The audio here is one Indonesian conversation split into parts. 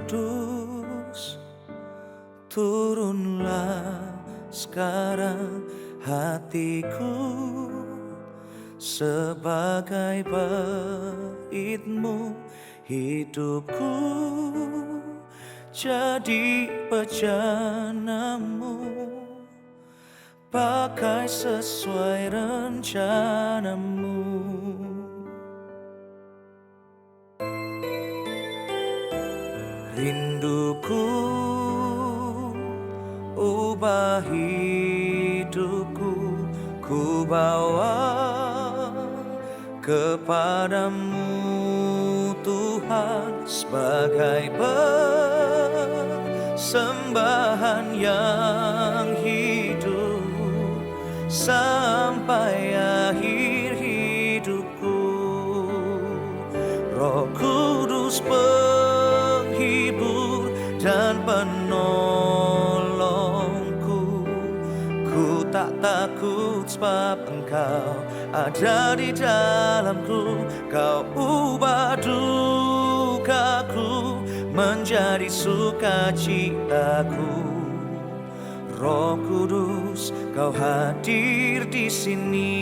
Kudus, turunlah sekarang hatiku sebagai bait-Mu, hidupku jadi bejana-Mu, pakai sesuai rencana-Mu. Rinduku ubah hidupku, ku bawa kepadamu Tuhan sebagai persembahan yang hidup sampai akhir hidupku. Roh Kudus penghibur dan penolongku, ku tak takut sebab Engkau ada di dalamku. Kau ubah dukaku menjadi sukacitaku. Roh Kudus, Kau hadir di sini.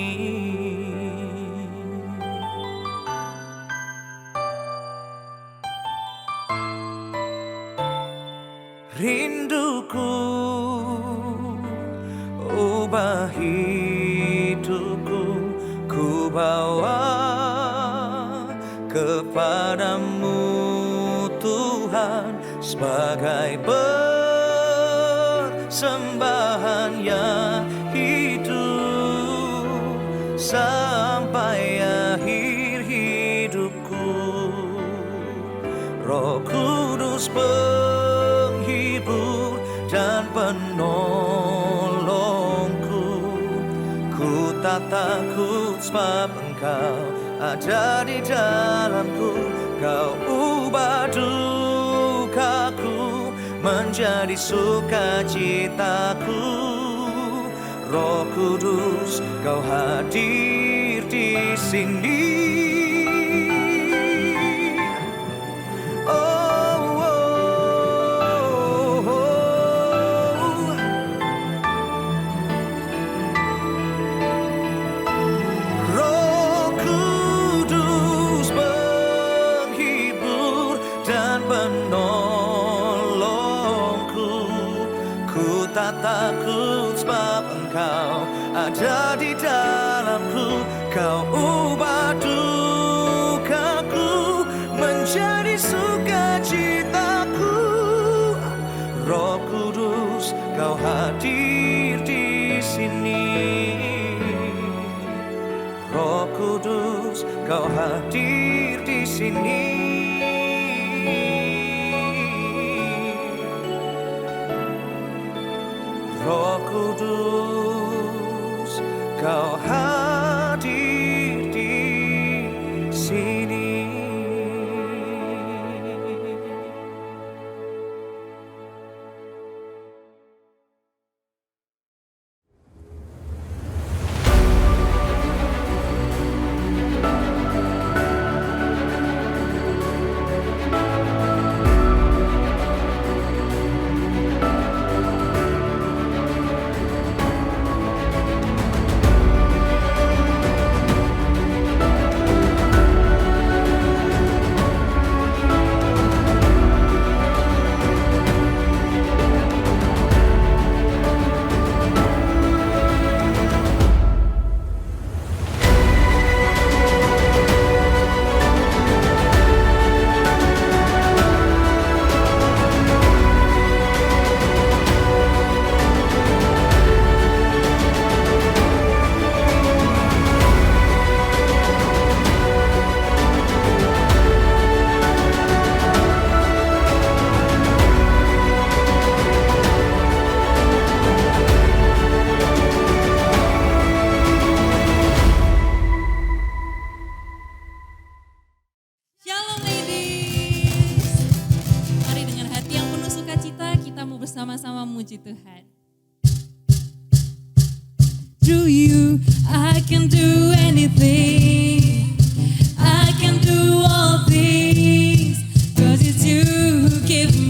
Rinduku ubah hidupku, ku bawa kepadamu Tuhan sebagai persembahan yang hidup sampai akhir hidupku. Roh Kudus penghibur dan penolongku, ku tak takut sebab Engkau ada di dalamku. Kau ubah dukaku menjadi sukacitaku. Roh Kudus, Kau hadir di sini. Tak takut sebab Engkau ada di dalamku. Kau ubah dukaku menjadi sukacitaku. Roh Kudus, Kau hadir di sini. Roh Kudus, Kau hadir di sini. Roh Kudus, Kau hadir di sini. Bersama-sama muji Tuhan. Through you, I can do anything. I can do all things. 'Cause it's you who give me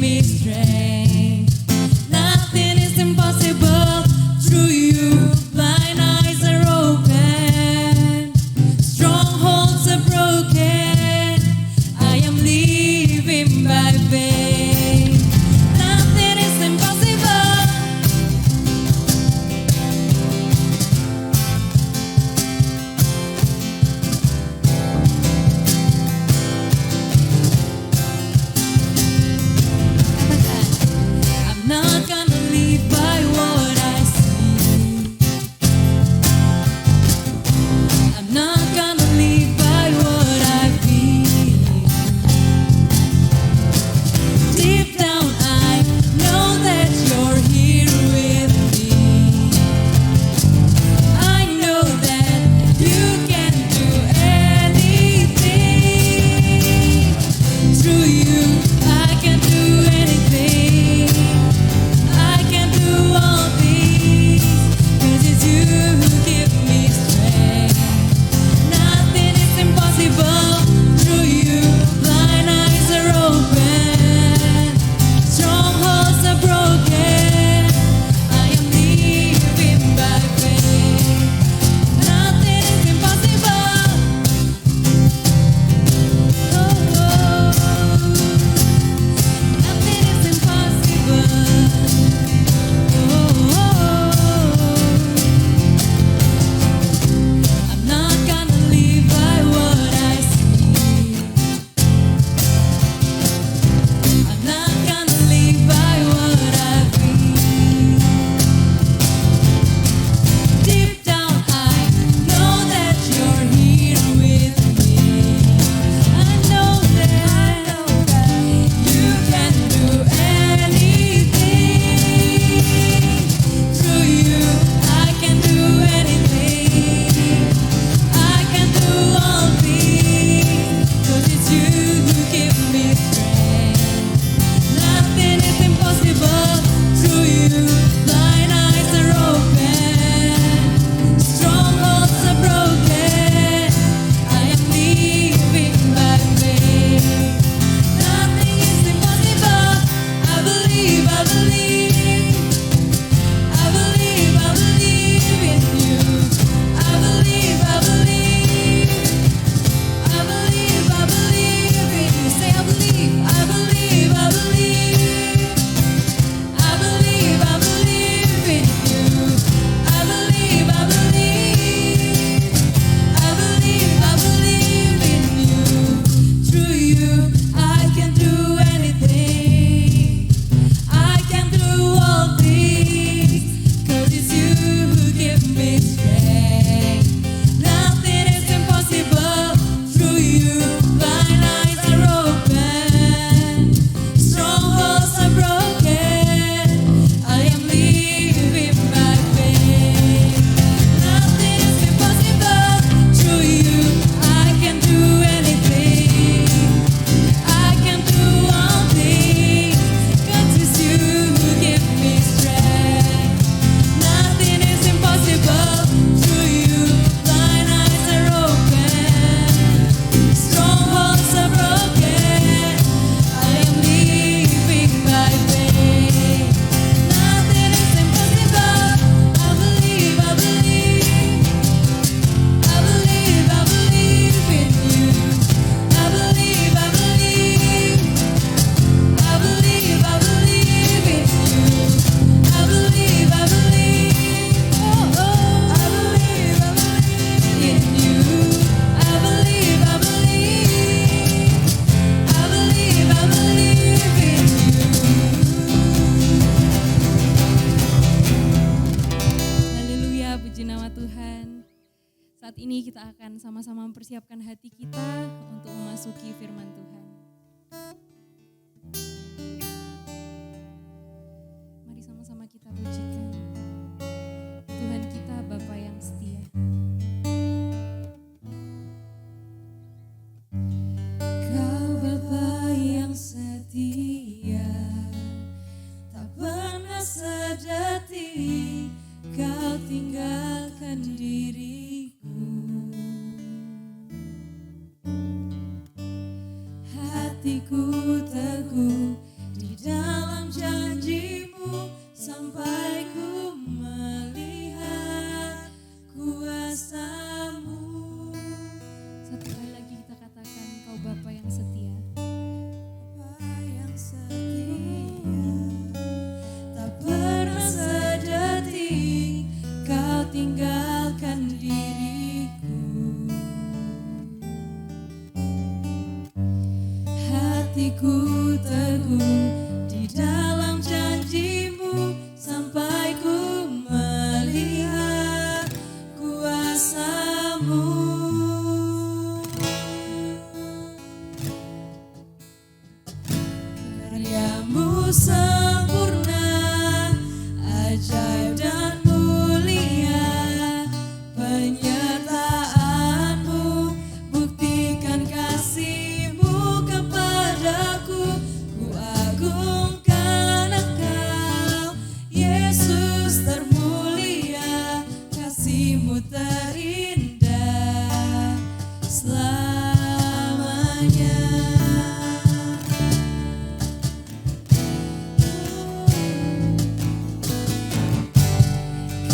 ini kita akan sama-sama mempersiapkan hati kita untuk memasuki firman Tuhan. Mari sama-sama kita pujikan Tuhan kita, Bapa yang setia. Kau Bapa yang setia, tak pernah sedetik Kau tinggalkan diriku. Hatiku teguh di dalam janji-Mu sampai ku melihat kuasa-Mu. Satu kali lagi kita katakan, Kau Bapa yang setia. Bapa yang setia, tak pernah sedetik Kau tinggalkan diriku. Hatiku teguh di dalam janji-Mu sampai ku melihat kuasa-Mu. Karya-Mu sempurna, ajaib dan mulia. Penyertaan-Mu buktikan kasih-Mu kepadaku. Ku agungkan Engkau, Yesus termulia. Kasih-Mu terindah selamanya.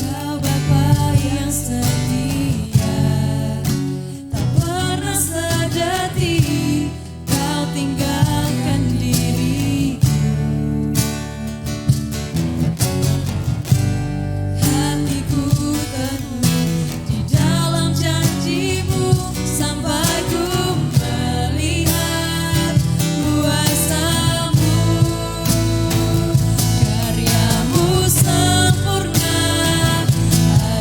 Kau Bapa yang setia, tak pernah sedetik Kau tinggalkan diriku. Hatiku teguh di dalam janji-Mu sampai ku melihat kuasa-Mu. Karya-Mu sempurna,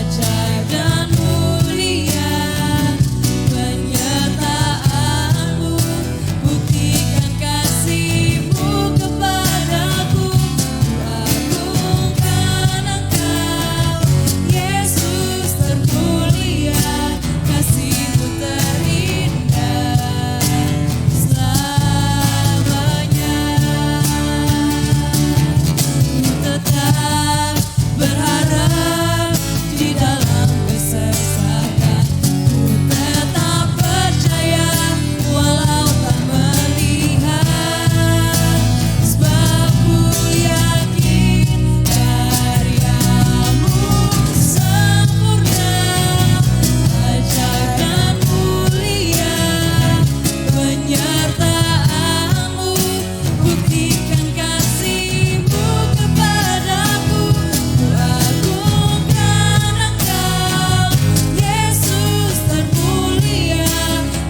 ajaib dan mulia. Penyertaan-Mu buktikan kasih-Mu kepadaku. Ku agungkan Engkau, Yesus termulia. Kasih-Mu terindah selamanya. Ku tetap berharap di dalam kesesakan. Ku tetap percaya walau tak melihat. Sebab ku yakin karya-Mu sempurna, ajaib dan mulia. Penyertaan-Mu buktikan kasih-Mu kepadaku. Ku agungkan Engkau, Yesus termulia.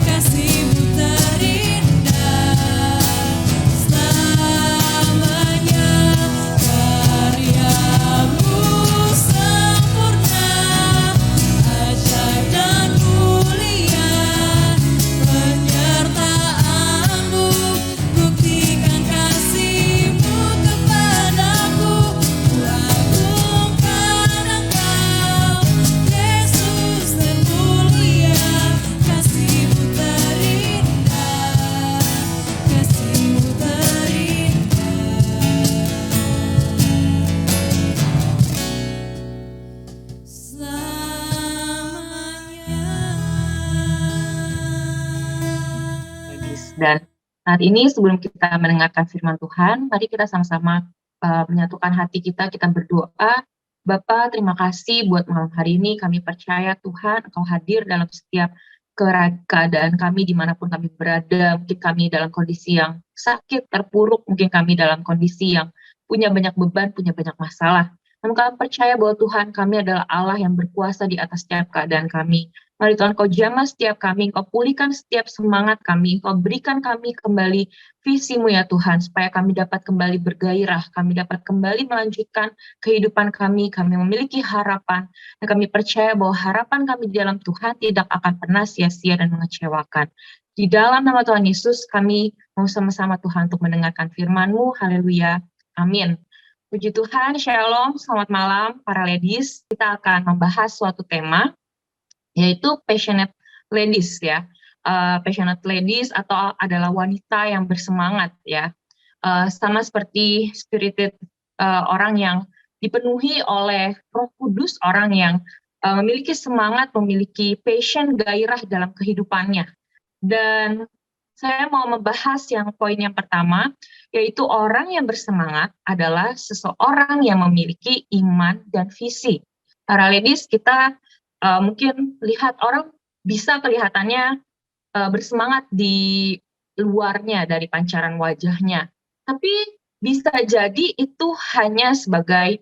Kasih-Mu terindah selamanya. Karya-Mu sempurna, ajaib dan mulia. Penyertaan-Mu buktikan kasih-Mu kepadaku. Ku agungkan Engkau, Yesus termulia. Kasih-Mu terindah, kasih-Mu terindah selamanya. Dan saat ini sebelum kita mendengarkan firman Tuhan, mari kita sama-sama menyatukan hati kita berdoa. Bapa, terima kasih buat malam hari ini. Kami percaya Tuhan, Engkau hadir dalam setiap keadaan kami dimanapun kami berada. Mungkin kami dalam kondisi yang sakit, terpuruk, mungkin kami dalam kondisi yang punya banyak beban, punya banyak masalah. Namun kami percaya bahwa Tuhan kami adalah Allah yang berkuasa di atas setiap keadaan kami. Mari Tuhan Kau jamah setiap kami, Kau pulihkan setiap semangat kami, Kau berikan kami kembali visi-Mu ya Tuhan, supaya kami dapat kembali bergairah, kami dapat kembali melanjutkan kehidupan kami memiliki harapan, dan kami percaya bahwa harapan kami di dalam Tuhan tidak akan pernah sia-sia dan mengecewakan. Di dalam nama Tuhan Yesus, kami mau sama-sama Tuhan untuk mendengarkan firman-Mu, haleluya, amin. Puji Tuhan, shalom, selamat malam para ladies. Kita akan membahas suatu tema, yaitu passionate ladies ya. Passionate ladies atau adalah wanita yang bersemangat ya. Sama seperti spirited, orang yang dipenuhi oleh Roh Kudus, orang yang memiliki semangat, memiliki passion, gairah dalam kehidupannya. Dan saya mau membahas poin yang pertama, yaitu orang yang bersemangat adalah seseorang yang memiliki iman dan visi. Para ladies, kita mungkin lihat orang bisa kelihatannya bersemangat di luarnya dari pancaran wajahnya, tapi bisa jadi itu hanya sebagai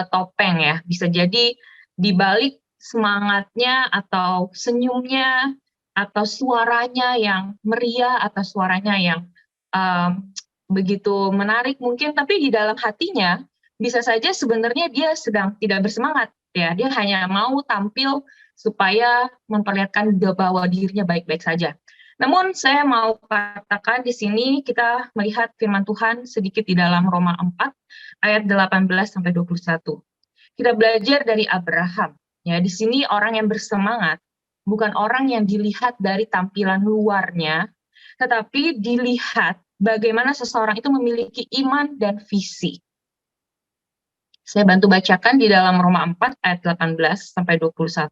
topeng ya, bisa jadi di balik semangatnya atau senyumnya atau suaranya yang meriah atau suaranya yang begitu menarik mungkin, tapi di dalam hatinya bisa saja sebenarnya dia sedang tidak bersemangat. Ya, dia hanya mau tampil supaya memperlihatkan bahwa dirinya baik-baik saja. Namun saya mau katakan di sini kita melihat firman Tuhan sedikit di dalam Roma 4 ayat 18 sampai 21. Kita belajar dari Abraham. Ya, di sini orang yang bersemangat bukan orang yang dilihat dari tampilan luarnya, tetapi dilihat bagaimana seseorang itu memiliki iman dan visi. Saya bantu bacakan di dalam Roma 4 ayat 18 sampai 21.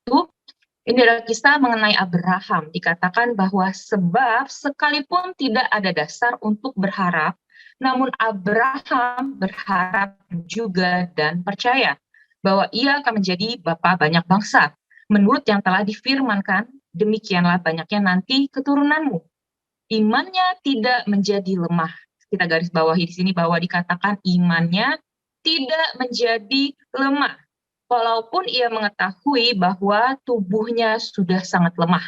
Ini adalah kisah mengenai Abraham. Dikatakan bahwa sebab sekalipun tidak ada dasar untuk berharap, namun Abraham berharap juga dan percaya bahwa ia akan menjadi bapa banyak bangsa. Menurut yang telah difirmankan, demikianlah banyaknya nanti keturunanmu. Imannya tidak menjadi lemah. Kita garis bawahi di sini bahwa dikatakan imannya tidak menjadi lemah, walaupun ia mengetahui bahwa tubuhnya sudah sangat lemah.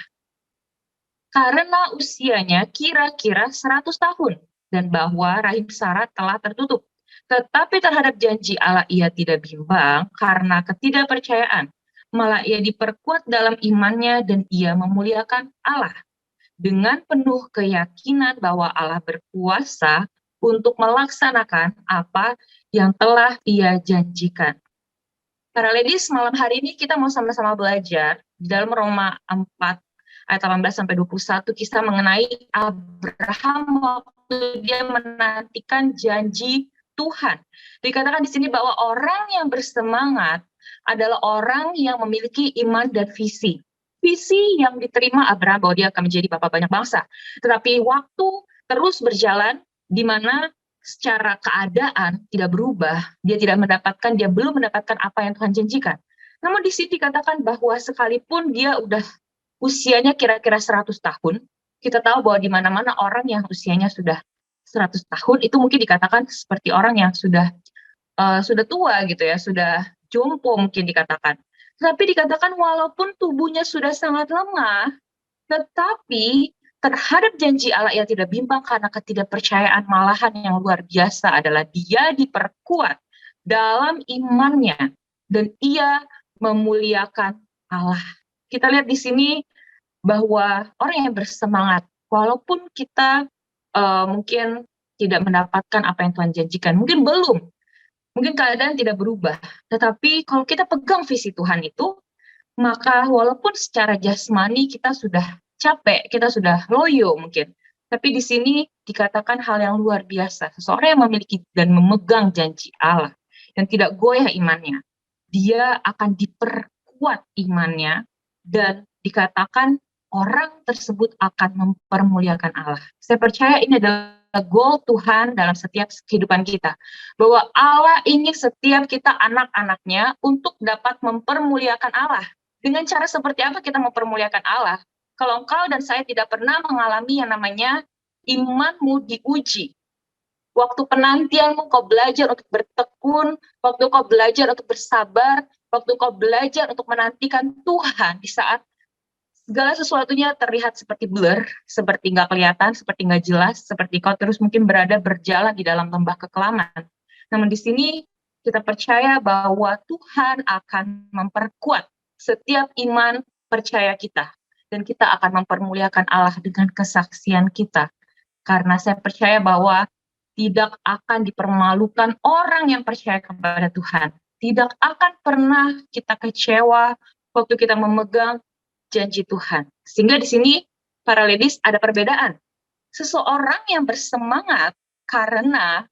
Karena usianya kira-kira 100 tahun, dan bahwa rahim Sarah telah tertutup. Tetapi terhadap janji Allah ia tidak bimbang karena ketidakpercayaan, malah ia diperkuat dalam imannya dan ia memuliakan Allah. Dengan penuh keyakinan bahwa Allah berkuasa untuk melaksanakan apa yang telah ia janjikan. Para ladies, malam hari ini kita mau sama-sama belajar di dalam Roma 4 ayat 18 sampai 21 kisah mengenai Abraham waktu dia menantikan janji Tuhan. Dikatakan di sini bahwa orang yang bersemangat adalah orang yang memiliki iman dan visi. Visi yang diterima Abraham bahwa dia akan menjadi bapa banyak bangsa. Tetapi waktu terus berjalan di mana secara keadaan tidak berubah, dia belum mendapatkan apa yang Tuhan janjikan. Namun di sini dikatakan bahwa sekalipun dia udah usianya kira-kira 100 tahun, kita tahu bahwa di mana-mana orang yang usianya sudah 100 tahun itu mungkin dikatakan seperti orang yang sudah tua gitu ya, sudah jompo mungkin dikatakan. Tapi dikatakan walaupun tubuhnya sudah sangat lemah, tetapi terhadap janji Allah ia tidak bimbang karena ketidakpercayaan, malahan yang luar biasa adalah dia diperkuat dalam imannya dan ia memuliakan Allah. Kita lihat di sini bahwa orang yang bersemangat, walaupun kita mungkin tidak mendapatkan apa yang Tuhan janjikan, mungkin keadaan tidak berubah, tetapi kalau kita pegang visi Tuhan itu, maka walaupun secara jasmani kita sudah capek, kita sudah loyo mungkin. Tapi di sini dikatakan hal yang luar biasa. Seseorang yang memiliki dan memegang janji Allah dan tidak goyah imannya, dia akan diperkuat imannya dan dikatakan orang tersebut akan mempermuliakan Allah. Saya percaya ini adalah goal Tuhan dalam setiap kehidupan kita. Bahwa Allah ingin setiap kita anak-anaknya untuk dapat mempermuliakan Allah. Dengan cara seperti apa kita mempermuliakan Allah? Kalau engkau dan saya tidak pernah mengalami yang namanya imanmu diuji. Waktu penantianmu kau belajar untuk bertekun, waktu kau belajar untuk bersabar, waktu kau belajar untuk menantikan Tuhan di saat segala sesuatunya terlihat seperti blur, seperti nggak kelihatan, seperti nggak jelas, seperti kau terus mungkin berjalan di dalam lembah kekelaman. Namun di sini kita percaya bahwa Tuhan akan memperkuat setiap iman percaya kita. Dan kita akan mempermuliakan Allah dengan kesaksian kita. Karena saya percaya bahwa tidak akan dipermalukan orang yang percaya kepada Tuhan. Tidak akan pernah kita kecewa waktu kita memegang janji Tuhan. Sehingga di sini para ladies ada perbedaan. Seseorang yang bersemangat karena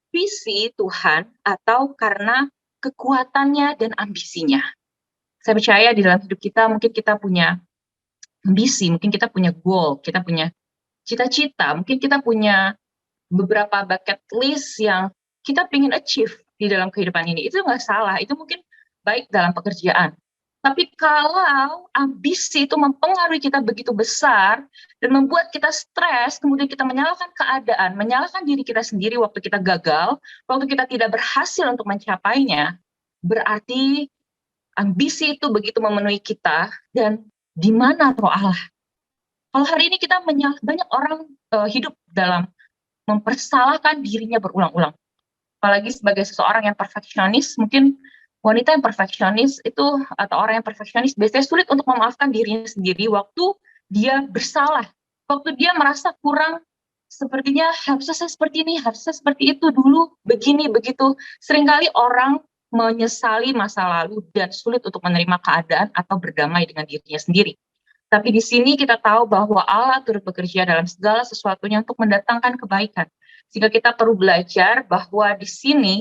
visi Tuhan atau karena kekuatannya dan ambisinya. Saya percaya di dalam hidup kita mungkin kita punya ambisi, mungkin kita punya goal, kita punya cita-cita, mungkin kita punya beberapa bucket list yang kita ingin achieve di dalam kehidupan ini. Itu nggak salah, itu mungkin baik dalam pekerjaan. Tapi kalau ambisi itu mempengaruhi kita begitu besar dan membuat kita stres, kemudian kita menyalahkan keadaan, menyalahkan diri kita sendiri waktu kita gagal, waktu kita tidak berhasil untuk mencapainya, berarti ambisi itu begitu memenuhi kita dan di mana roh Allah? Kalau hari ini kita banyak orang hidup dalam mempersalahkan dirinya berulang-ulang. Apalagi sebagai seseorang yang perfeksionis, mungkin wanita yang perfeksionis itu atau orang yang perfeksionis biasanya sulit untuk memaafkan dirinya sendiri waktu dia bersalah, waktu dia merasa kurang, sepertinya harusnya saya seperti ini, harusnya seperti itu dulu, begini, begitu. Seringkali orang menyesali masa lalu dan sulit untuk menerima keadaan atau berdamai dengan dirinya sendiri. Tapi di sini kita tahu bahwa Allah turut bekerja dalam segala sesuatunya untuk mendatangkan kebaikan. Sehingga kita perlu belajar bahwa di sini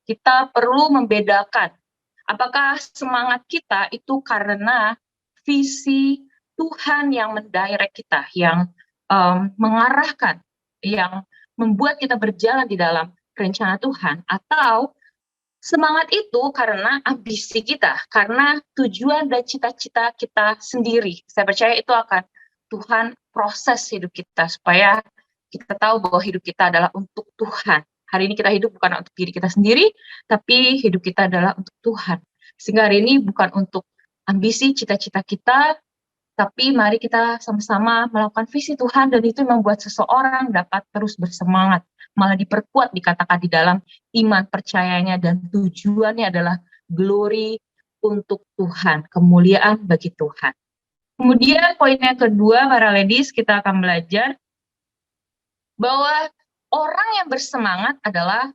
kita perlu membedakan apakah semangat kita itu karena visi Tuhan yang mendirect kita, yang mengarahkan, yang membuat kita berjalan di dalam rencana Tuhan, atau semangat itu karena ambisi kita, karena tujuan dan cita-cita kita sendiri. Saya percaya itu akan Tuhan proses hidup kita supaya kita tahu bahwa hidup kita adalah untuk Tuhan. Hari ini kita hidup bukan untuk diri kita sendiri, tapi hidup kita adalah untuk Tuhan. Sehingga hari ini bukan untuk ambisi, cita-cita kita, tapi mari kita sama-sama melakukan visi Tuhan, dan itu membuat seseorang dapat terus bersemangat, malah diperkuat, dikatakan di dalam iman percayanya, dan tujuannya adalah glory untuk Tuhan, kemuliaan bagi Tuhan. Kemudian poin yang kedua, para ladies, kita akan belajar bahwa orang yang bersemangat adalah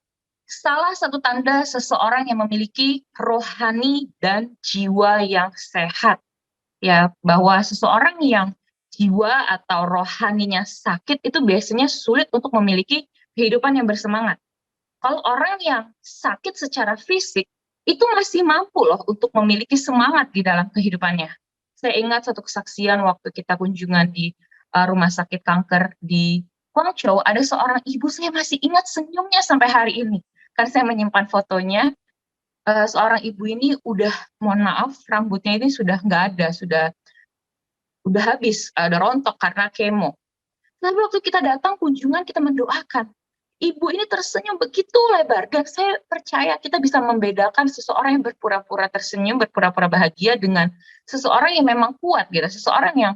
salah satu tanda seseorang yang memiliki rohani dan jiwa yang sehat. Ya, bahwa seseorang yang jiwa atau rohaninya sakit itu biasanya sulit untuk memiliki kehidupan yang bersemangat. Kalau orang yang sakit secara fisik itu masih mampu loh untuk memiliki semangat di dalam kehidupannya. Saya ingat satu kesaksian waktu kita kunjungan di rumah sakit kanker di Guangzhou, ada seorang ibu, saya masih ingat senyumnya sampai hari ini. Karena saya menyimpan fotonya, seorang ibu ini udah, mohon maaf, rambutnya ini sudah nggak ada, udah habis, ada rontok karena kemo. Tapi waktu kita datang kunjungan, kita mendoakan. Ibu ini tersenyum begitu lebar, dan saya percaya kita bisa membedakan seseorang yang berpura-pura tersenyum, berpura-pura bahagia dengan seseorang yang memang kuat, gitu, seseorang yang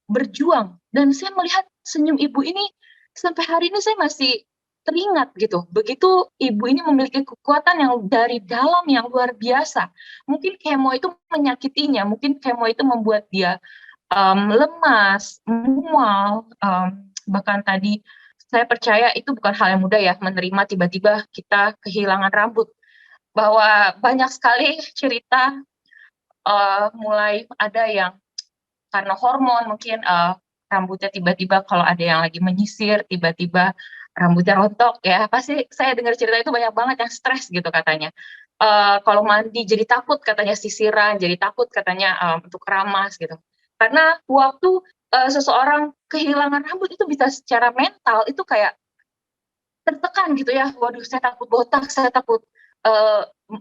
berjuang. Dan saya melihat senyum ibu ini sampai hari ini saya masih teringat gitu. Begitu ibu ini memiliki kekuatan yang dari dalam yang luar biasa. Mungkin kemo itu menyakitinya, mungkin kemo itu membuat dia lemas, mual, bahkan tadi saya percaya itu bukan hal yang mudah ya, menerima tiba-tiba kita kehilangan rambut. Bahwa banyak sekali cerita mulai ada yang karena hormon mungkin rambutnya tiba-tiba kalau ada yang lagi menyisir, tiba-tiba rambutnya rontok ya. Pasti saya dengar cerita itu banyak banget yang stres gitu katanya. Kalau mandi jadi takut katanya sisiran, jadi takut katanya untuk keramas gitu. Karena waktu seseorang kehilangan rambut itu bisa secara mental itu kayak tertekan gitu ya. Waduh, saya takut botak, saya takut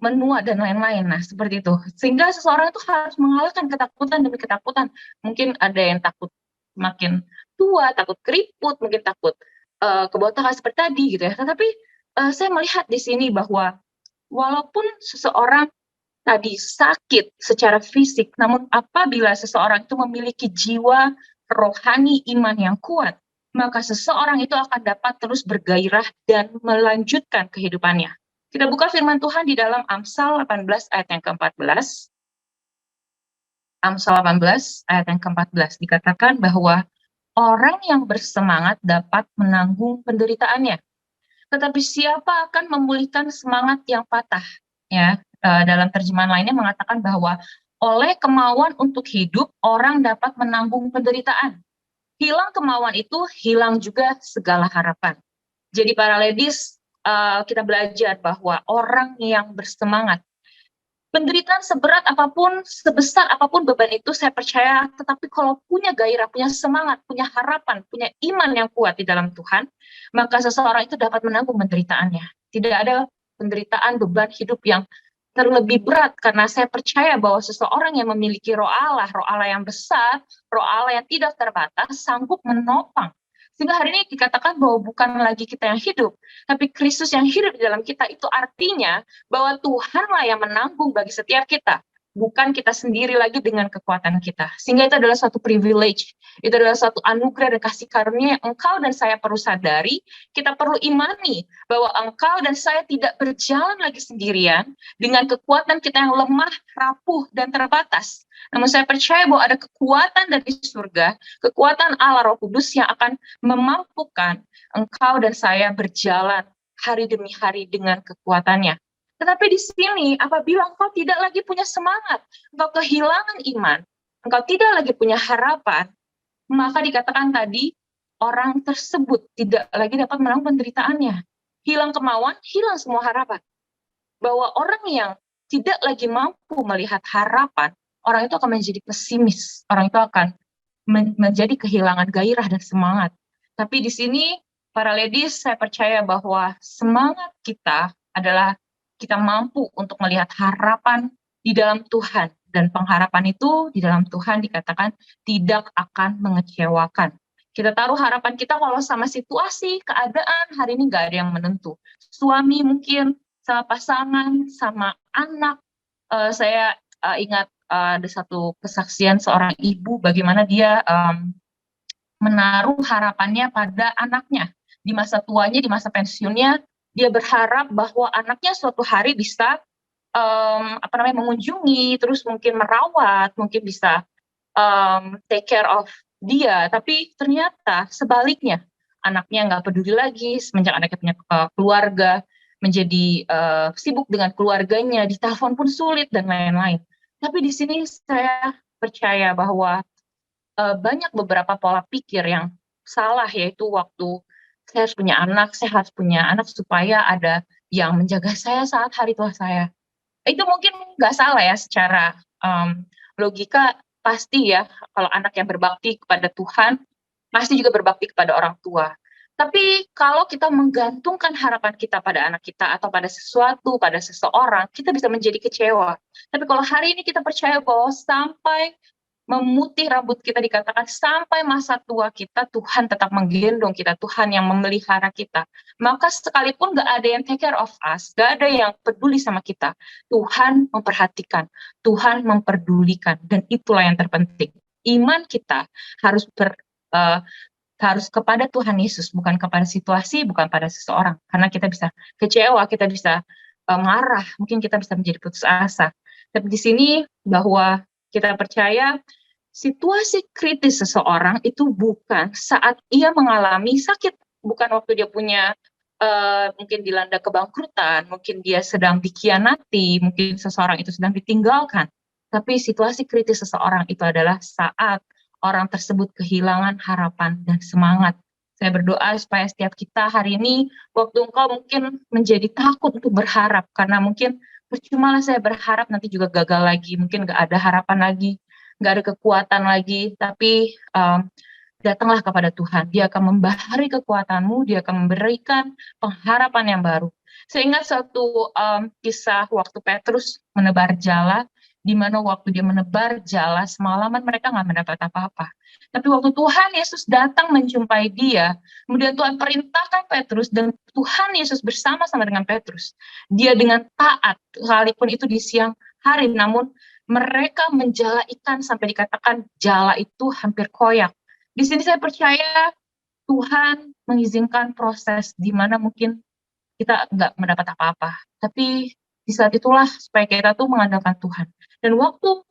menua dan lain-lain. Nah, seperti itu. Sehingga seseorang itu harus mengalahkan ketakutan demi ketakutan. Mungkin ada yang takut makin tua, takut keriput, mungkin takut kebotakan seperti tadi gitu ya. Tetapi saya melihat di sini bahwa walaupun seseorang tadi sakit secara fisik, namun apabila seseorang itu memiliki jiwa rohani iman yang kuat, maka seseorang itu akan dapat terus bergairah dan melanjutkan kehidupannya. Kita buka firman Tuhan di dalam Amsal 18 ayat yang ke-14. Amsal 18 ayat yang ke-14 dikatakan bahwa orang yang bersemangat dapat menanggung penderitaannya. Tetapi siapa akan memulihkan semangat yang patah? Ya, dalam terjemahan lainnya mengatakan bahwa oleh kemauan untuk hidup, orang dapat menanggung penderitaan. Hilang kemauan itu, hilang juga segala harapan. Jadi para ladies, kita belajar bahwa orang yang bersemangat, penderitaan seberat apapun, sebesar apapun beban itu, saya percaya, tetapi kalau punya gairah, punya semangat, punya harapan, punya iman yang kuat di dalam Tuhan, maka seseorang itu dapat menanggung penderitaannya. Tidak ada penderitaan, beban hidup yang terlebih berat, karena saya percaya bahwa seseorang yang memiliki roh Allah yang besar, roh Allah yang tidak terbatas, sanggup menopang. Sehingga hari ini dikatakan bahwa bukan lagi kita yang hidup, tapi Kristus yang hidup di dalam kita. Itu artinya bahwa Tuhanlah yang menanggung bagi setiap kita, bukan kita sendiri lagi dengan kekuatan kita. Sehingga itu adalah suatu privilege, itu adalah suatu anugerah dan kasih karunia yang engkau dan saya perlu sadari, kita perlu imani bahwa engkau dan saya tidak berjalan lagi sendirian dengan kekuatan kita yang lemah, rapuh, dan terbatas. Namun saya percaya bahwa ada kekuatan dari surga, kekuatan Allah Roh Kudus yang akan memampukan engkau dan saya berjalan hari demi hari dengan kekuatannya. Tetapi di sini, apabila engkau tidak lagi punya semangat, engkau kehilangan iman, engkau tidak lagi punya harapan, maka dikatakan tadi, orang tersebut tidak lagi dapat menanggung penderitaannya. Hilang kemauan, hilang semua harapan. Bahwa orang yang tidak lagi mampu melihat harapan, orang itu akan menjadi pesimis, orang itu akan menjadi kehilangan gairah dan semangat. Tapi di sini, para ladies, saya percaya bahwa semangat kita adalah kita mampu untuk melihat harapan di dalam Tuhan. Dan pengharapan itu di dalam Tuhan dikatakan tidak akan mengecewakan. Kita taruh harapan kita kalau sama situasi, keadaan, hari ini nggak ada yang menentu. Suami mungkin, sama pasangan, sama anak. Saya ingat ada satu kesaksian seorang ibu bagaimana dia menaruh harapannya pada anaknya. Di masa tuanya, di masa pensiunnya, dia berharap bahwa anaknya suatu hari bisa mengunjungi, terus mungkin merawat, mungkin bisa take care of dia. Tapi ternyata sebaliknya, anaknya nggak peduli lagi semenjak anaknya punya keluarga, menjadi sibuk dengan keluarganya, di telepon pun sulit dan lain-lain. Tapi di sini saya percaya bahwa banyak beberapa pola pikir yang salah, yaitu waktu saya harus punya anak supaya ada yang menjaga saya saat hari tua saya. Itu mungkin nggak salah ya secara logika, pasti ya kalau anak yang berbakti kepada Tuhan, pasti juga berbakti kepada orang tua. Tapi kalau kita menggantungkan harapan kita pada anak kita atau pada sesuatu, pada seseorang, kita bisa menjadi kecewa. Tapi kalau hari ini kita percaya bahwa sampai memutih rambut kita dikatakan sampai masa tua kita, Tuhan tetap menggendong kita, Tuhan yang memelihara kita. Maka sekalipun gak ada yang take care of us, gak ada yang peduli sama kita, Tuhan memperhatikan, Tuhan memperdulikan, dan itulah yang terpenting. Iman kita harus harus kepada Tuhan Yesus, bukan kepada situasi, bukan pada seseorang. Karena kita bisa kecewa, kita bisa marah, mungkin kita bisa menjadi putus asa. Tapi di sini bahwa kita percaya situasi kritis seseorang itu bukan saat ia mengalami sakit, bukan waktu dia punya mungkin dilanda kebangkrutan, mungkin dia sedang dikhianati, mungkin seseorang itu sedang ditinggalkan. Tapi situasi kritis seseorang itu adalah saat orang tersebut kehilangan harapan dan semangat. Saya berdoa supaya setiap kita hari ini, waktu engkau mungkin menjadi takut untuk berharap, karena mungkin percuma lah saya berharap nanti juga gagal lagi, mungkin gak ada harapan lagi, gak ada kekuatan lagi, tapi datanglah kepada Tuhan. Dia akan membahari kekuatanmu, dia akan memberikan pengharapan yang baru. Saya ingat suatu kisah waktu Petrus menebar jala, di mana waktu dia menebar jala semalaman mereka nggak mendapat apa-apa. Tapi waktu Tuhan Yesus datang menjumpai dia, kemudian Tuhan perintahkan Petrus dan Tuhan Yesus bersama-sama dengan Petrus. Dia dengan taat, sekalipun itu di siang hari, namun mereka menjala ikan sampai dikatakan jala itu hampir koyak. Di sini saya percaya Tuhan mengizinkan proses di mana mungkin kita nggak mendapat apa-apa. Tapi di saat itulah supaya kita tuh mengandalkan Tuhan. Dan waktu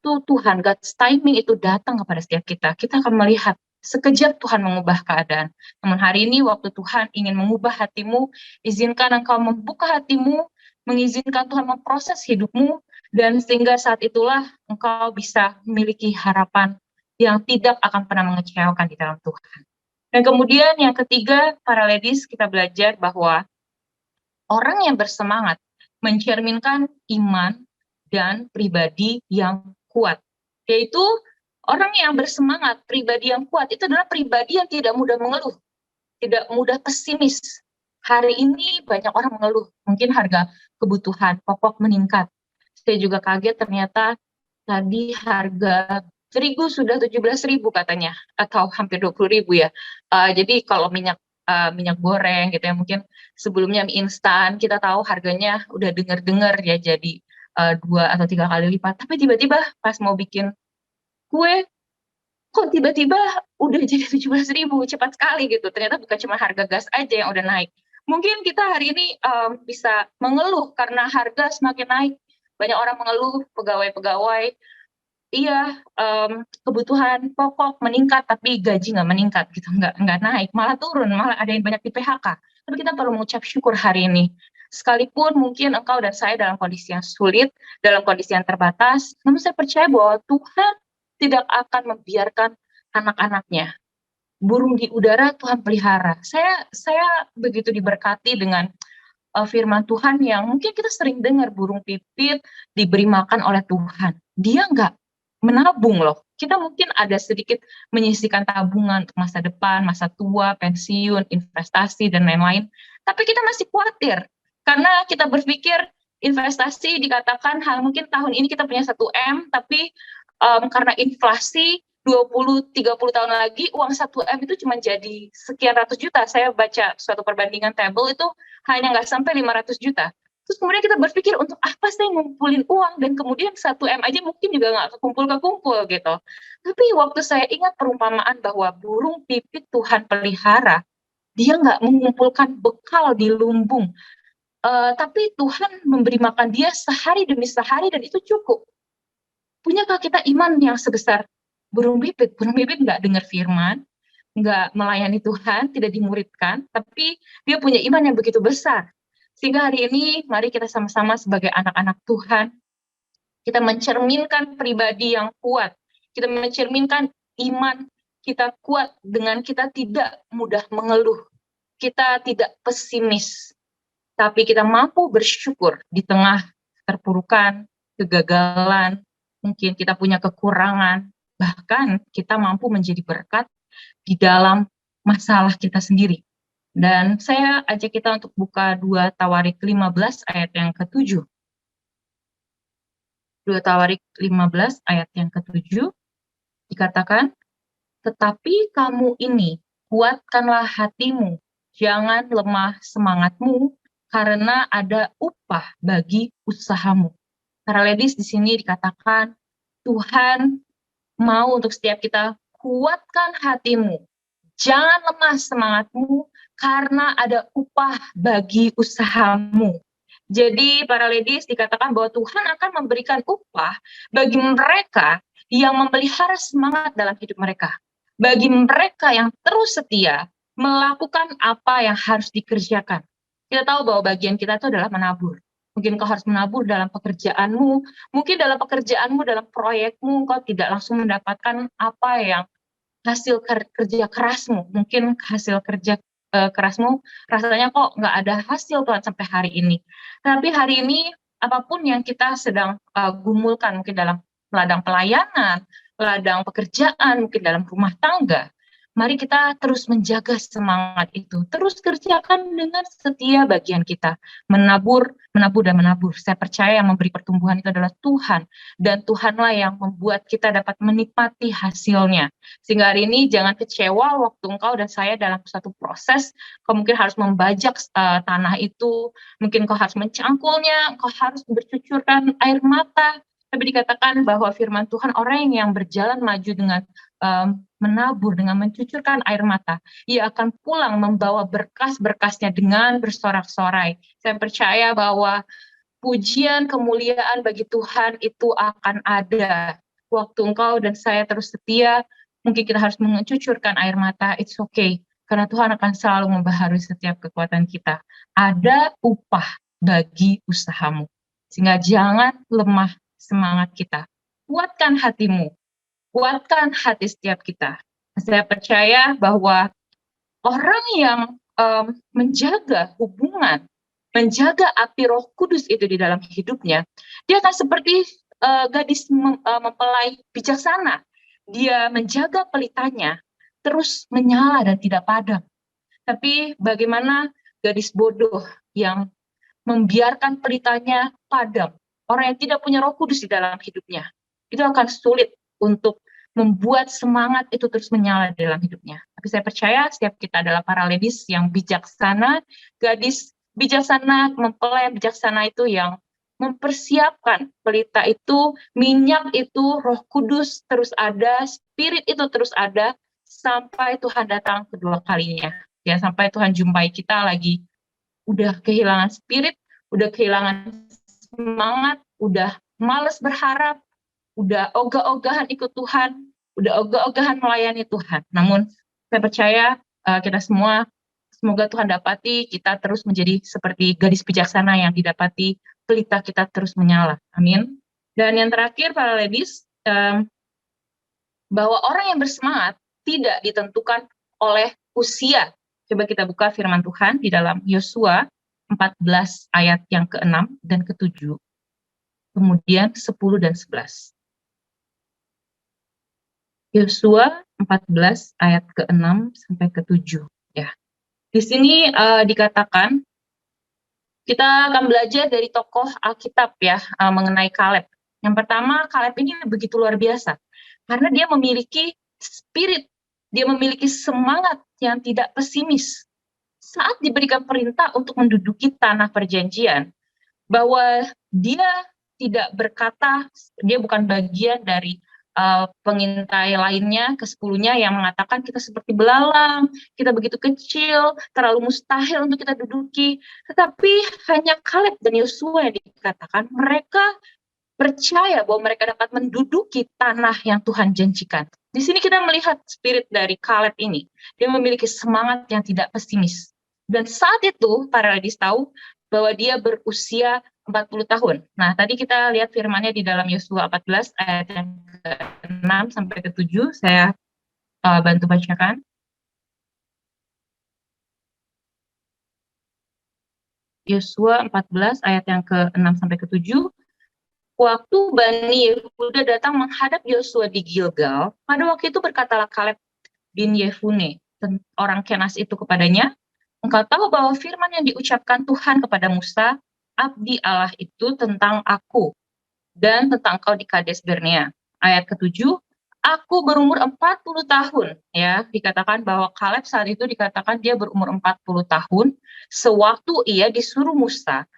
Tuhan, God's timing itu datang kepada setiap kita, kita akan melihat sekejap Tuhan mengubah keadaan. Namun hari ini waktu Tuhan ingin mengubah hatimu, izinkan engkau membuka hatimu, mengizinkan Tuhan memproses hidupmu, dan sehingga saat itulah engkau bisa memiliki harapan yang tidak akan pernah mengecewakan di dalam Tuhan. Dan kemudian yang ketiga, para ladies, kita belajar bahwa orang yang bersemangat mencerminkan iman dan pribadi yang kuat. Yaitu orang yang bersemangat, pribadi yang kuat, itu adalah pribadi yang tidak mudah mengeluh, tidak mudah pesimis. Hari ini banyak orang mengeluh, mungkin harga kebutuhan pokok meningkat. Saya juga kaget ternyata tadi harga terigu sudah 17.000 katanya, atau hampir 20.000 ya. Jadi kalau minyak goreng gitu ya, mungkin sebelumnya mie instan kita tahu harganya udah dengar ya jadi 2 atau 3 kali lipat. Tapi tiba-tiba pas mau bikin kue, kok tiba-tiba udah jadi 17.000, cepat sekali gitu. Ternyata bukan cuma harga gas aja yang udah naik. Mungkin kita hari ini bisa mengeluh karena harga semakin naik. Banyak orang mengeluh, pegawai-pegawai, iya, kebutuhan pokok meningkat, tapi gaji nggak meningkat gitu, nggak naik, malah turun, malah ada yang banyak di PHK. Tapi kita perlu mengucap syukur hari ini. Sekalipun mungkin engkau dan saya dalam kondisi yang sulit, dalam kondisi yang terbatas, namun saya percaya bahwa Tuhan tidak akan membiarkan anak-anaknya. Burung di udara Tuhan pelihara. Saya begitu diberkati dengan firman Tuhan yang mungkin kita sering dengar, burung pipit diberi makan oleh Tuhan. Dia nggak menabung loh. Kita mungkin ada sedikit menyisihkan tabungan untuk masa depan, masa tua, pensiun, investasi, dan lain-lain. Tapi kita masih khawatir. Karena kita berpikir investasi dikatakan mungkin tahun ini kita punya 1M, tapi karena inflasi 20-30 tahun lagi uang 1M itu cuma jadi sekian ratus juta. Saya baca suatu perbandingan table itu hanya nggak sampai 500 juta. Terus kemudian kita berpikir untuk apa saya ngumpulin uang, dan kemudian 1M aja mungkin juga nggak kekumpul gitu. Tapi waktu saya ingat perumpamaan bahwa burung pipit Tuhan pelihara, dia nggak mengumpulkan bekal di lumbung, tapi Tuhan memberi makan dia sehari demi sehari dan itu cukup. Punyakah kita iman yang sebesar burung pipit? Burung pipit nggak dengar firman, nggak melayani Tuhan, tidak dimuridkan, tapi dia punya iman yang begitu besar. Sehingga hari ini, mari kita sama-sama sebagai anak-anak Tuhan, kita mencerminkan pribadi yang kuat, kita mencerminkan iman kita kuat dengan kita tidak mudah mengeluh, kita tidak pesimis, tapi kita mampu bersyukur di tengah keterpurukan, kegagalan, mungkin kita punya kekurangan, bahkan kita mampu menjadi berkat di dalam masalah kita sendiri. Dan saya ajak kita untuk buka 2 Tawarik 15 ayat yang ke-7. 2 Tawarik 15 ayat yang ke-7 dikatakan, tetapi kamu ini, kuatkanlah hatimu, jangan lemah semangatmu, karena ada upah bagi usahamu. Para ladies di sini dikatakan, Tuhan mau untuk setiap kita, kuatkan hatimu, jangan lemah semangatmu, karena ada upah bagi usahamu. Jadi para ladies dikatakan bahwa Tuhan akan memberikan upah bagi mereka yang memelihara semangat dalam hidup mereka. Bagi mereka yang terus setia melakukan apa yang harus dikerjakan. Kita tahu bahwa bagian kita itu adalah menabur. Mungkin kau harus menabur dalam pekerjaanmu, mungkin dalam pekerjaanmu, dalam proyekmu, kau tidak langsung mendapatkan apa yang hasil kerja kerasmu. Mungkin hasil kerja kerasmu rasanya kok nggak ada hasil Tuhan sampai hari ini. Tapi hari ini apapun yang kita sedang gumulkan, mungkin dalam ladang pelayanan, ladang pekerjaan, mungkin dalam rumah tangga, Mari kita terus menjaga semangat itu, terus kerjakan dengan setia bagian kita, menabur, menabur, dan menabur. Saya percaya yang memberi pertumbuhan itu adalah Tuhan, dan Tuhanlah yang membuat kita dapat menikmati hasilnya. Sehingga hari ini jangan kecewa waktu engkau dan saya dalam satu proses, kau mungkin harus membajak tanah itu, mungkin kau harus mencangkulnya, kau harus bercucurkan air mata, tapi dikatakan bahwa firman Tuhan, orang yang berjalan maju dengan menabur, dengan mencucurkan air mata, ia akan pulang membawa berkas-berkasnya dengan bersorak-sorai. Saya percaya bahwa pujian, kemuliaan bagi Tuhan itu akan ada. Waktu engkau dan saya terus setia, mungkin kita harus mencucurkan air mata, it's okay. Karena Tuhan akan selalu membaharui setiap kekuatan kita. Ada upah bagi usahamu. Sehingga jangan lemah semangat kita. Kuatkan hatimu. Kuatkan hati setiap kita. Saya percaya bahwa orang yang menjaga hubungan, menjaga api Roh Kudus itu di dalam hidupnya, dia akan seperti gadis mempelai bijaksana. Dia menjaga pelitanya terus menyala dan tidak padam. Tapi bagaimana gadis bodoh yang membiarkan pelitanya padam, orang yang tidak punya Roh Kudus di dalam hidupnya, itu akan sulit untuk membuat semangat itu terus menyala di dalam hidupnya. Tapi saya percaya setiap kita adalah para ladies yang bijaksana, gadis bijaksana, mempelai bijaksana itu yang mempersiapkan pelita itu, minyak itu, Roh Kudus terus ada, Spirit itu terus ada, sampai Tuhan datang kedua kalinya. Ya, sampai Tuhan jumpai kita lagi, udah kehilangan Spirit, udah kehilangan semangat, udah males berharap, udah ogah-ogahan ikut Tuhan, udah ogah-ogahan melayani Tuhan. Namun saya percaya kita semua, semoga Tuhan dapati kita terus menjadi seperti gadis bijaksana yang didapati pelita kita terus menyala. Amin. Dan yang terakhir para ladies, bahwa orang yang bersemangat tidak ditentukan oleh usia. Coba kita buka firman Tuhan di dalam Yosua 14 ayat yang ke-6 dan ke-7. Kemudian 10 dan 11. Yosua 14 ayat ke-6 sampai ke-7 ya. Di sini dikatakan kita akan belajar dari tokoh Alkitab ya mengenai Kaleb. Yang pertama, Kaleb ini begitu luar biasa karena dia memiliki spirit, dia memiliki semangat yang tidak pesimis. Saat diberikan perintah untuk menduduki tanah perjanjian, bahwa dia tidak berkata, dia bukan bagian dari pengintai lainnya, ke-10-nya yang mengatakan kita seperti belalang, kita begitu kecil, terlalu mustahil untuk kita duduki. Tetapi hanya Kaleb dan Yosua yang dikatakan mereka percaya bahwa mereka dapat menduduki tanah yang Tuhan janjikan. Di sini kita melihat spirit dari Kaleb ini. Dia memiliki semangat yang tidak pesimis. Dan saat itu para ladies tahu bahwa dia berusia 40 tahun. Nah, tadi kita lihat firman-Nya di dalam Yosua 14 ayat yang ke-6 sampai ke-7. Saya bantu bacakan. Yosua 14 ayat yang ke-6 sampai ke-7. Waktu Bani Yehuda datang menghadap Yosua di Gilgal, pada waktu itu berkatalah Kaleb bin Yefune, orang Kenas itu kepadanya, engkau tahu bahwa firman yang diucapkan Tuhan kepada Musa, abdi Allah itu tentang aku, dan tentang kau di Kades Barnea. Ayat ke-7, aku berumur 40 tahun. Ya, dikatakan bahwa Kaleb saat itu dikatakan dia berumur 40 tahun, sewaktu ia disuruh Musa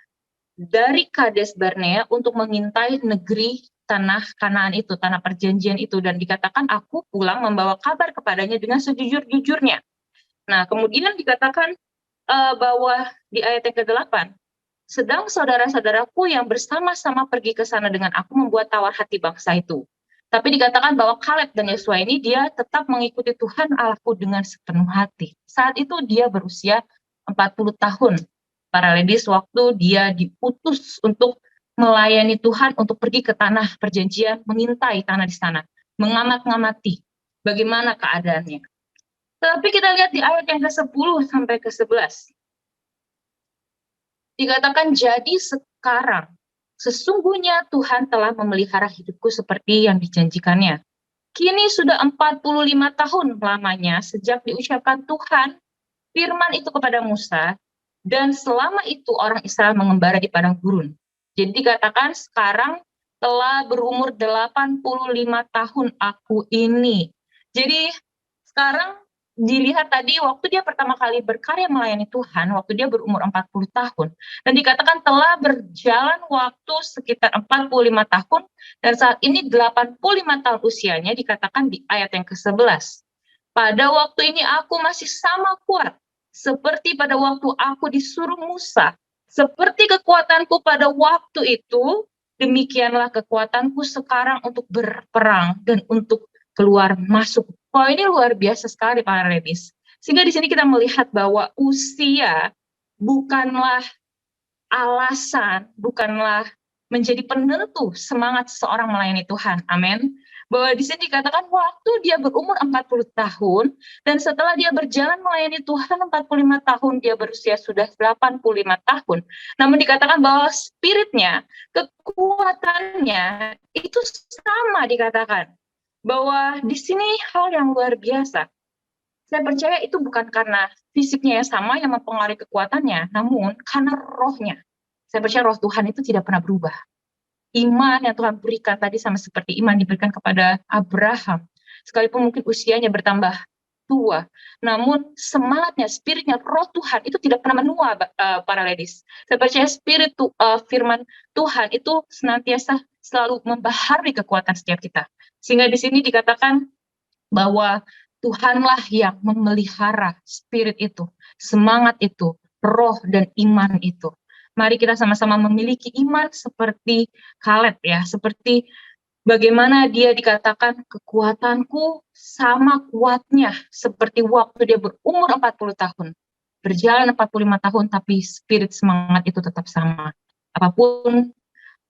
dari Kades Barnea untuk mengintai negeri tanah Kanaan itu, tanah perjanjian itu, dan dikatakan aku pulang membawa kabar kepadanya dengan sejujur-jujurnya. Nah, kemudian dikatakan bahwa di ayat yang ke-8, sedang saudara-saudaraku yang bersama-sama pergi ke sana dengan aku membuat tawar hati bangsa itu. Tapi dikatakan bahwa Kaleb dan Yosua ini dia tetap mengikuti Tuhan Allahku dengan sepenuh hati. Saat itu dia berusia 40 tahun. Para ladies, waktu dia diutus untuk melayani Tuhan, untuk pergi ke tanah perjanjian, mengintai tanah di sana, mengamat-ngamati bagaimana keadaannya. Tapi kita lihat di ayat yang ke-10 sampai ke-11. Dikatakan, jadi sekarang, sesungguhnya Tuhan telah memelihara hidupku seperti yang dijanjikannya. Kini sudah 45 tahun lamanya sejak diucapkan Tuhan firman itu kepada Musa, dan selama itu orang Israel mengembara di padang gurun. Jadi dikatakan sekarang telah berumur 85 tahun aku ini. Jadi sekarang dilihat tadi waktu dia pertama kali berkarya melayani Tuhan, waktu dia berumur 40 tahun. Dan dikatakan telah berjalan waktu sekitar 45 tahun, dan saat ini 85 tahun usianya, dikatakan di ayat yang ke-11. Pada waktu ini aku masih sama kuat, seperti pada waktu aku disuruh Musa. Seperti kekuatanku pada waktu itu, demikianlah kekuatanku sekarang untuk berperang dan untuk keluar masuk. Wah, ini luar biasa sekali para ladies. Sehingga di sini kita melihat bahwa usia bukanlah alasan, bukanlah menjadi penentu semangat seseorang melayani Tuhan. Amin. Bahwa di sini dikatakan waktu dia berumur 40 tahun, dan setelah dia berjalan melayani Tuhan 45 tahun, dia berusia sudah 85 tahun. Namun dikatakan bahwa spiritnya, kekuatannya, itu sama dikatakan. Bahwa di sini hal yang luar biasa. Saya percaya itu bukan karena fisiknya yang sama yang mempengaruhi kekuatannya, namun karena rohnya. Saya percaya roh Tuhan itu tidak pernah berubah. Iman yang Tuhan berikan tadi sama seperti iman diberikan kepada Abraham. Sekalipun mungkin usianya bertambah tua, namun semangatnya, spiritnya, roh Tuhan itu tidak pernah menua, para ladies. Saya percaya firman Tuhan itu senantiasa selalu membaharui kekuatan setiap kita. Sehingga di sini dikatakan bahwa Tuhanlah yang memelihara spirit itu, semangat itu, roh dan iman itu. Mari kita sama-sama memiliki iman seperti Kaleb ya, seperti bagaimana dia dikatakan kekuatanku sama kuatnya seperti waktu dia berumur 40 tahun. Berjalan 45 tahun tapi spirit semangat itu tetap sama. Apapun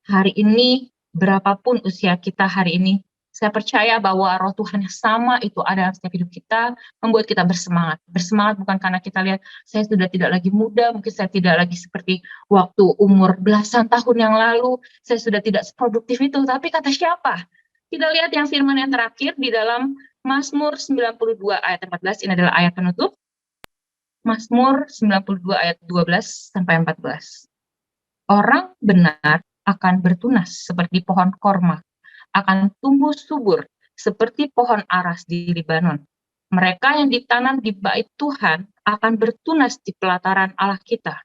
hari ini, berapapun usia kita hari ini, saya percaya bahwa roh Tuhan yang sama itu ada dalam setiap hidup kita, membuat kita bersemangat. Bersemangat bukan karena kita lihat, saya sudah tidak lagi muda, mungkin saya tidak lagi seperti waktu umur belasan tahun yang lalu, saya sudah tidak seproduktif itu, tapi kata siapa? Kita lihat yang firman yang terakhir di dalam Mazmur 92 ayat 14, ini adalah ayat penutup. Mazmur 92 ayat 12 sampai 14. Orang benar akan bertunas seperti pohon korma, akan tumbuh subur seperti pohon aras di Libanon. Mereka yang ditanam di bait Tuhan akan bertunas di pelataran Allah kita.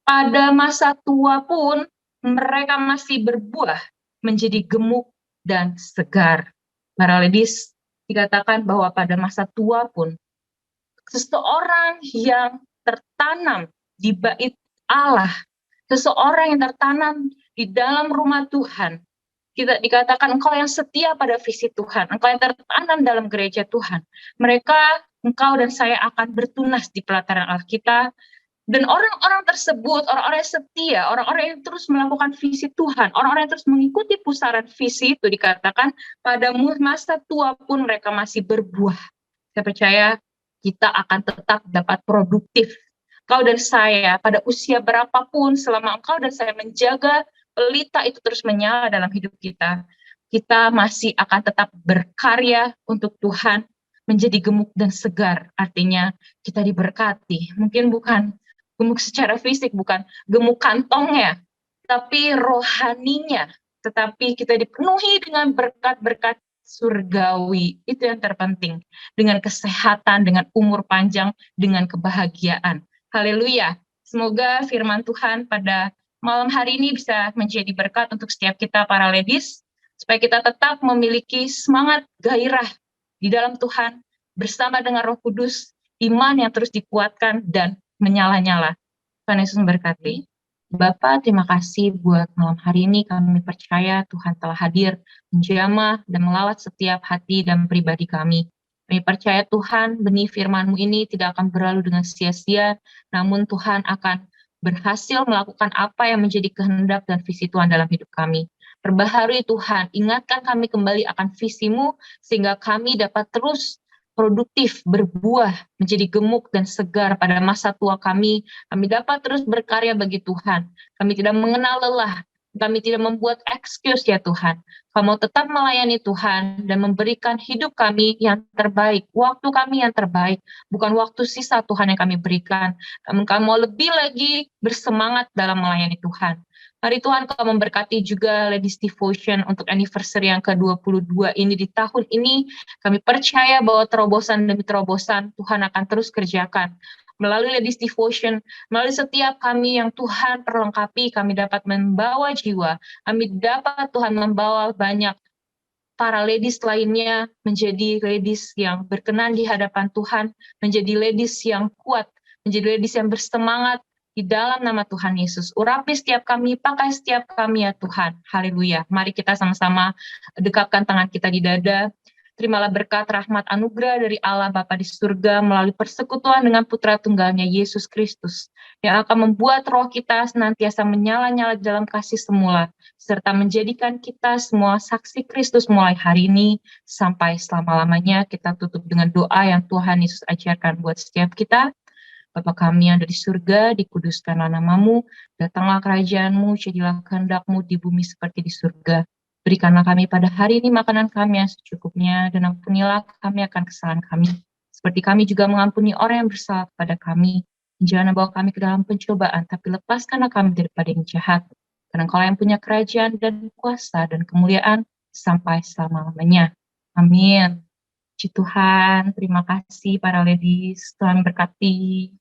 Pada masa tua pun mereka masih berbuah menjadi gemuk dan segar. Para ladies, dikatakan bahwa pada masa tua pun seseorang yang tertanam di bait Allah, seseorang yang tertanam di dalam rumah Tuhan, kita dikatakan engkau yang setia pada visi Tuhan, engkau yang tertanam dalam gereja Tuhan. Engkau dan saya akan bertunas di pelataran Allah kita. Dan orang-orang tersebut, orang-orang yang setia, orang-orang yang terus melakukan visi Tuhan, orang-orang yang terus mengikuti pusaran visi itu dikatakan pada masa tua pun mereka masih berbuah. Saya percaya kita akan tetap dapat produktif. Engkau dan saya pada usia berapapun, selama engkau dan saya menjaga pelita itu terus menyala dalam hidup kita, kita masih akan tetap berkarya untuk Tuhan, menjadi gemuk dan segar. Artinya kita diberkati, mungkin bukan gemuk secara fisik, bukan gemuk kantongnya, tapi rohaninya, tetapi kita dipenuhi dengan berkat-berkat surgawi. Itu yang terpenting, dengan kesehatan, dengan umur panjang, dengan kebahagiaan. Haleluya. Semoga firman Tuhan pada malam hari ini bisa menjadi berkat untuk setiap kita para ladies, supaya kita tetap memiliki semangat gairah di dalam Tuhan, bersama dengan Roh Kudus, iman yang terus dikuatkan dan menyala-nyala. Tuhan Yesus memberkati. Bapa, terima kasih buat malam hari ini, kami percaya Tuhan telah hadir, menjamah dan melawat setiap hati dan pribadi kami. Kami percaya Tuhan, benih firman-Mu ini tidak akan berlalu dengan sia-sia, namun Tuhan akan berhasil melakukan apa yang menjadi kehendak dan visi Tuhan dalam hidup kami. Perbaharui Tuhan, ingatkan kami kembali akan visi-Mu, sehingga kami dapat terus produktif, berbuah, menjadi gemuk dan segar pada masa tua kami. Kami dapat terus berkarya bagi Tuhan. Kami tidak mengenal lelah, Kami tidak membuat excuse ya Tuhan. Kami mau tetap melayani Tuhan dan memberikan hidup kami yang terbaik, waktu kami yang terbaik, bukan waktu sisa Tuhan yang kami berikan. Kami mau lebih lagi bersemangat dalam melayani Tuhan. Mari Tuhan Kau memberkati juga Ladies Devotion untuk anniversary yang ke-22 ini di tahun ini. Kami percaya bahwa terobosan demi terobosan Tuhan akan terus kerjakan. Melalui Ladies Devotion, melalui setiap kami yang Tuhan perlengkapi, kami dapat membawa jiwa, kami dapat Tuhan membawa banyak para ladies lainnya menjadi ladies yang berkenan di hadapan Tuhan, menjadi ladies yang kuat, menjadi ladies yang bersemangat di dalam nama Tuhan Yesus. Urapi setiap kami, pakai setiap kami ya Tuhan. Haleluya. Mari kita sama-sama dekapkan tangan kita di dada. Terimalah berkat, rahmat, anugerah dari Allah Bapa di surga melalui persekutuan dengan Putra Tunggalnya Yesus Kristus yang akan membuat roh kita senantiasa menyala-nyala dalam kasih semula serta menjadikan kita semua saksi Kristus mulai hari ini sampai selama-lamanya. Kita tutup dengan doa yang Tuhan Yesus ajarkan buat setiap kita. Bapa kami yang ada di surga, dikuduskanlah namamu, datanglah kerajaan-Mu, jadilah kehendak-Mu di bumi seperti di surga. Berikanlah kami pada hari ini makanan kami yang secukupnya, dan ampunilah kami akan kesalahan kami. Seperti kami juga mengampuni orang yang bersalah kepada kami. Jangan bawa kami ke dalam pencobaan, tapi lepaskanlah kami daripada yang jahat. Karena Engkau yang punya kerajaan dan kuasa dan kemuliaan sampai selama-lamanya. Amin. Puji Tuhan, terima kasih para ladies. Tuhan berkati.